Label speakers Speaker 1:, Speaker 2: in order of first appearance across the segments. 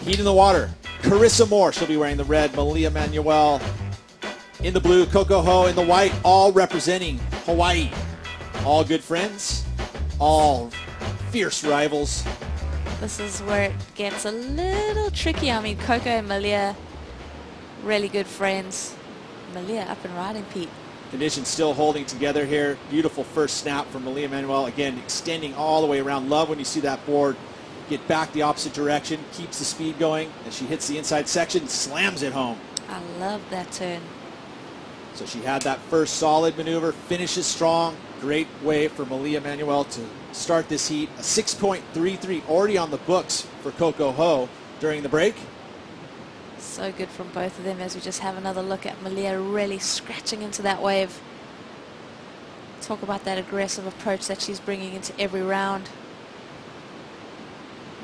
Speaker 1: Heat in the water. Carissa Moore, she'll be wearing the red. Malia Manuel in the blue. Coco Ho in the white, all representing Hawaii. All good friends, all fierce rivals.
Speaker 2: This is where it gets a little tricky. I mean, Coco and Malia, really good friends. Malia up and riding, Pete.
Speaker 1: Conditions still holding together here. Beautiful first snap from Malia Manuel. Again, extending all the way around. Love when you see that board get back the opposite direction. Keeps the speed going. As she hits the inside section, slams it home.
Speaker 2: I love that turn.
Speaker 1: So she had that first solid maneuver. Finishes strong. Great way for Malia Manuel to start this heat. A 6.33 already on the books for Coco Ho during the break.
Speaker 2: So good from both of them as we just have another look at Malia really scratching into that wave. Talk about that aggressive approach that she's bringing into every round.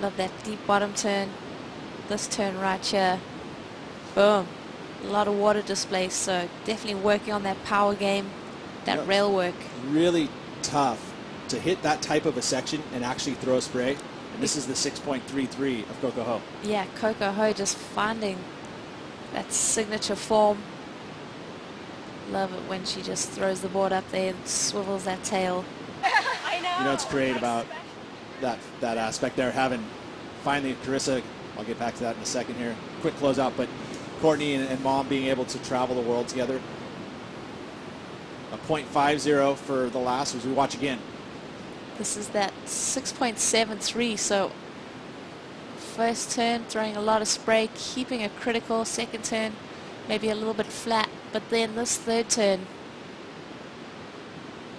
Speaker 2: Love that deep bottom turn. This turn right here. Boom. A lot of water displaced, so definitely working on that power game, that rail work.
Speaker 1: Really tough to hit that type of a section and actually throw spray. And this is the 6.33 of Coco Ho.
Speaker 2: Yeah, Coco Ho just finding that signature form. Love it when she just throws the board up there and swivels that tail.
Speaker 3: I know.
Speaker 1: You know what's great about that aspect there, having finally Carissa, I'll get back to that in a second here, quick closeout, but Courtney and Mom being able to travel the world together. A .50 for the last as we watch again.
Speaker 2: This is that 6.73, so first turn throwing a lot of spray, keeping it critical. Second turn maybe a little bit flat, but then this third turn,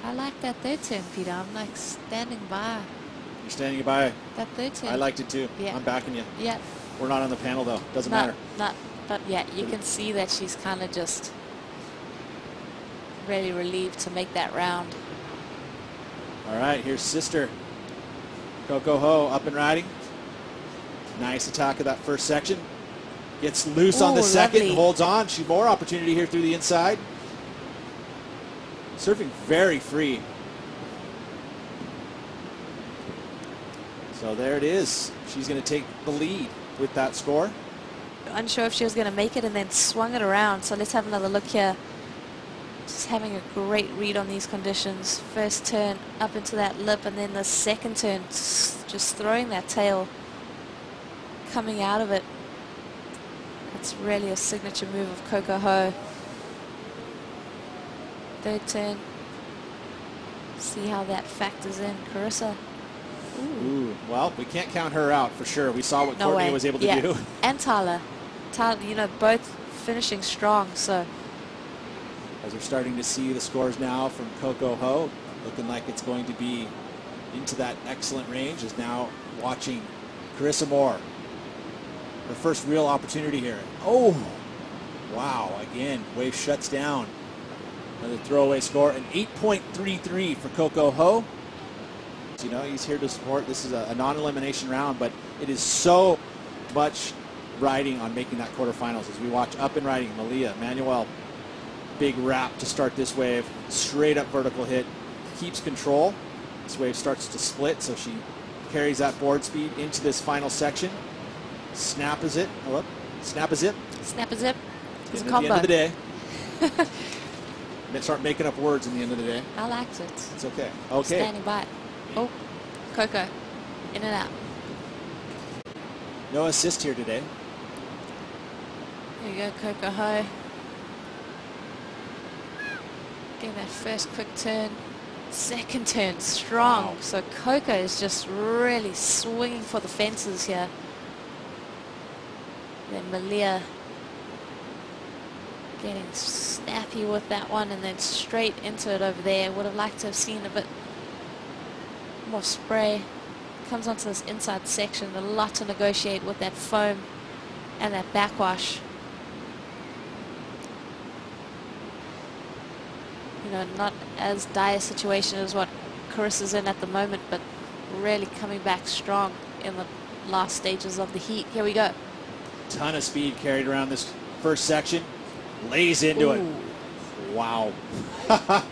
Speaker 2: I like that third turn, Peter. I'm like standing by.
Speaker 1: You're standing by.
Speaker 2: That third turn.
Speaker 1: I liked it too.
Speaker 2: Yeah.
Speaker 1: I'm backing you.
Speaker 2: Yeah.
Speaker 1: We're not on the panel though. Doesn't matter.
Speaker 2: But yeah, you can see that she's kind of just really relieved to make that round.
Speaker 1: All right, here's sister Coco Ho up and riding. Nice attack of that first section. Gets loose on the second,
Speaker 2: lovely.
Speaker 1: holds on. She more opportunity here through the inside. Surfing very free. So there it is. She's going to take the lead with that score.
Speaker 2: Unsure if she was going to make it and then swung it around. So let's have another look here. Just having a great read on these conditions. First turn up into that lip and then the second turn just throwing that tail coming out of it. That's really a signature move of Coco Ho. Third turn. See how that factors in. Carissa.
Speaker 1: Ooh, well, we can't count her out for sure. We saw what Courtney was able to do.
Speaker 2: And Tyler, you know, both finishing strong. So
Speaker 1: as we're starting to see the scores now from Coco Ho, looking like it's going to be into that excellent range, is now watching Carissa Moore. Her first real opportunity here. Oh, wow, again, wave shuts down. Another throwaway score, an 8.33 for Coco Ho. You know, he's here to support. This is a non-elimination round, but it is so much riding on making that quarterfinals as we watch up and riding Malia Manuel. Big wrap to start this wave. Straight up vertical hit. Keeps control. This wave starts to split, so she carries that board speed into this final section. Snap a zip. Oh, snap a zip.
Speaker 2: Snap a zip. It's a
Speaker 1: At
Speaker 2: combo.
Speaker 1: the end of the day. Start making up words in the end of the day.
Speaker 2: I liked it.
Speaker 1: It's okay. Okay.
Speaker 2: Standing by. Oh, Coco. In and out.
Speaker 1: No assist here today.
Speaker 2: There you go, Coco Ho. Getting that first quick turn. Second turn, strong.
Speaker 1: Wow.
Speaker 2: So Coco is just really swinging for the fences here. Then Malia getting snappy with that one and then straight into it over there. Would have liked to have seen a bit more spray. Comes onto this inside section, a lot to negotiate with that foam and that backwash. You know, not as dire a situation as what Carissa's in at the moment, but really coming back strong in the last stages of the heat. Here we go.
Speaker 1: Ton of speed carried around this first section. Lays into it. Wow. A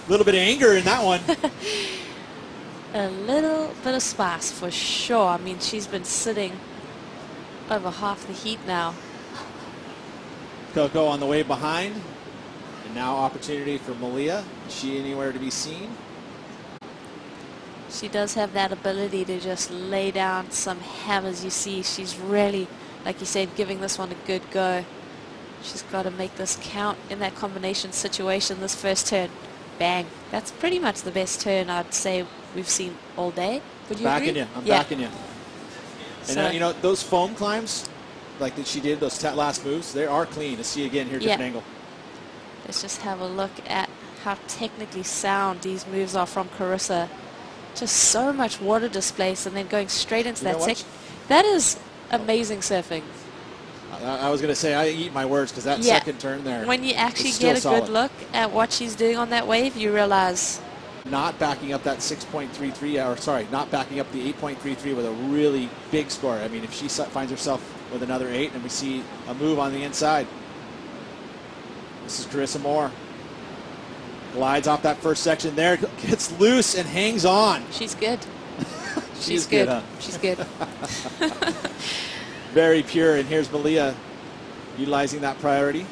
Speaker 1: little bit of anger in that one.
Speaker 2: A little bit of spice for sure. I mean, she's been sitting over half the heat now.
Speaker 1: Coco on the way behind. And now opportunity for Malia. Is she anywhere to be seen?
Speaker 2: She does have that ability to just lay down some hammers. You see, she's really, like you said, giving this one a good go. She's got to make this count in that combination situation. This first turn, bang. That's pretty much the best turn I'd say we've seen all day. Would you agree?
Speaker 1: Backing you. I'm backing you. And
Speaker 2: So,
Speaker 1: you know, those foam climbs, like that she did, those last moves, they are clean. To see again here, different angle.
Speaker 2: let's just have a look at how technically sound these moves are from Carissa. Just so much water displaced and then going straight into that section. That is amazing surfing.
Speaker 1: I was going to say, I eat my words because that second turn there.
Speaker 2: When you actually get a good look at what she's doing on that wave, you realize.
Speaker 1: Not backing up that 6.33, or sorry, not backing up the 8.33 with a really big score. I mean, if she finds herself with another 8 and we see a move on the inside. This is Carissa Moore. Glides off that first section there, gets loose and hangs on.
Speaker 2: She's good.
Speaker 1: She's good, huh?
Speaker 2: She's good.
Speaker 1: Very pure, and here's Malia utilizing that priority.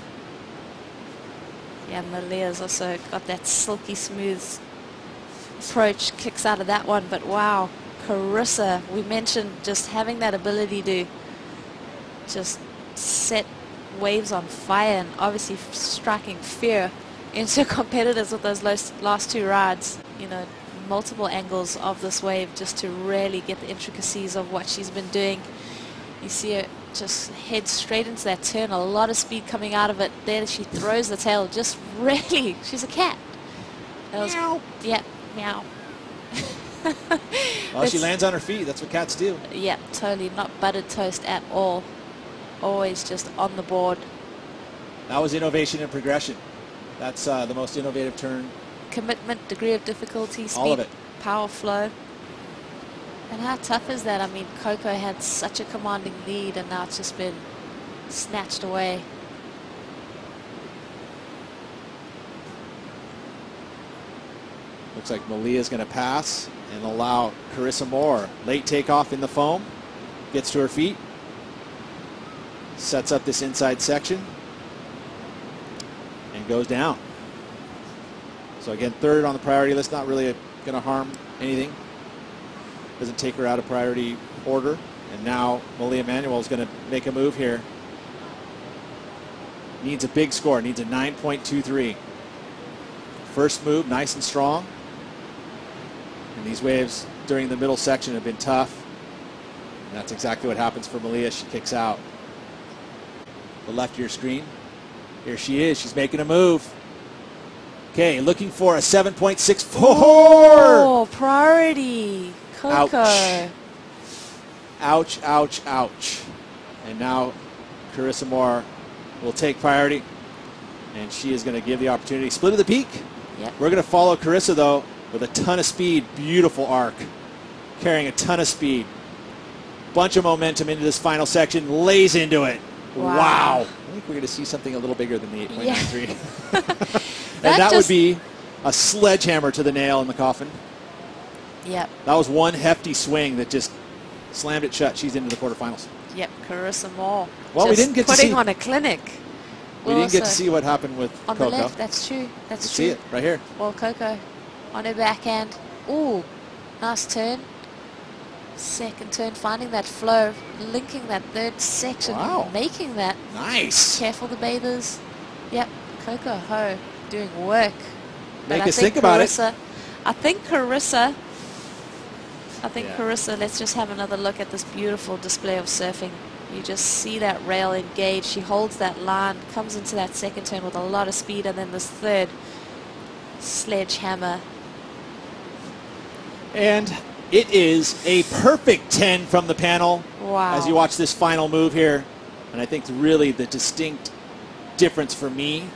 Speaker 2: Yeah, Malia's also got that silky smooth approach, kicks out of that one, but wow, Carissa, we mentioned just having that ability to just set waves on fire and obviously striking fear into competitors with those last two rides. You know, multiple angles of this wave just to really get the intricacies of what she's been doing. You see her just head straight into that turn, a lot of speed coming out of it. There she throws the tail, just really, she's a cat.
Speaker 1: Meow.
Speaker 2: Yeah, meow.
Speaker 1: Well, she lands on her feet, that's what cats do.
Speaker 2: Yeah, totally not buttered toast at all. Always just on the board.
Speaker 1: That was innovation and progression. That's the most innovative turn.
Speaker 2: Commitment, degree of difficulty, speed,
Speaker 1: all of it.
Speaker 2: Power flow. And how tough is that? I mean, Coco had such a commanding lead and now it's just been snatched away.
Speaker 1: Looks like Malia's going to pass and allow Carissa Moore. Late takeoff in the foam. Gets to her feet. Sets up this inside section. And goes down. So again, third on the priority list. Not really going to harm anything. Doesn't take her out of priority order. And now Malia Manuel is going to make a move here. Needs a big score. Needs a 9.23. First move, nice and strong. And these waves during the middle section have been tough. And that's exactly what happens for Malia. She kicks out. The left of your screen. Here she is. She's making a move. Okay, looking for a 7.64.
Speaker 2: Oh, priority. Coco.
Speaker 1: Ouch. Ouch, ouch, ouch. And now Carissa Moore will take priority. And she is going to give the opportunity. Split of the peak.
Speaker 2: Yep.
Speaker 1: We're going to follow Carissa, though, with a ton of speed. Beautiful arc. Carrying a ton of speed. Bunch of momentum into this final section. Lays into it. Wow. I think we're going to see something a little bigger than the 8.93.
Speaker 2: Yeah.
Speaker 1: And that would be a sledgehammer to the nail in the coffin.
Speaker 2: Yep.
Speaker 1: That was one hefty swing that just slammed it shut. She's into the quarterfinals.
Speaker 2: Yep, Carissa Moore.
Speaker 1: Well,
Speaker 2: just
Speaker 1: we didn't get to see.
Speaker 2: putting on a clinic.
Speaker 1: We didn't get to see what happened with
Speaker 2: on
Speaker 1: Coco.
Speaker 2: the left, that's true. That's
Speaker 1: Let's
Speaker 2: true.
Speaker 1: see it right here.
Speaker 2: Well, Coco on her backhand. Ooh, nice turn. Second turn, finding that flow, linking that third section, making that.
Speaker 1: Nice.
Speaker 2: Careful the bathers. Yep, Coco Ho doing work.
Speaker 1: Make us think about it.
Speaker 2: I think Carissa, let's just have another look at this beautiful display of surfing. You just see that rail engage. She holds that line, comes into that second turn with a lot of speed, and then this third sledgehammer.
Speaker 1: And it is a perfect 10 from the panel.
Speaker 2: Wow.
Speaker 1: As you watch this final move here. And I think really the distinct difference for me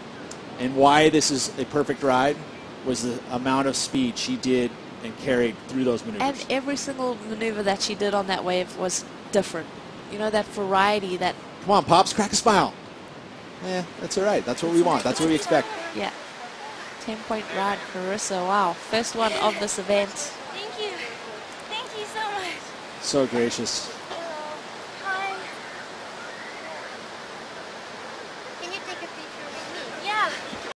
Speaker 1: and why this is a perfect ride was the amount of speed she did and carried through those maneuvers.
Speaker 2: And every single maneuver that she did on that wave was different. You know, that variety, that...
Speaker 1: Come on, Pops, crack a smile. Yeah, that's all right. That's what we want. That's what we expect.
Speaker 2: Yeah. 10-point ride, Carissa. Wow. First one of this event.
Speaker 3: Thank you. Thank you so much.
Speaker 1: So gracious.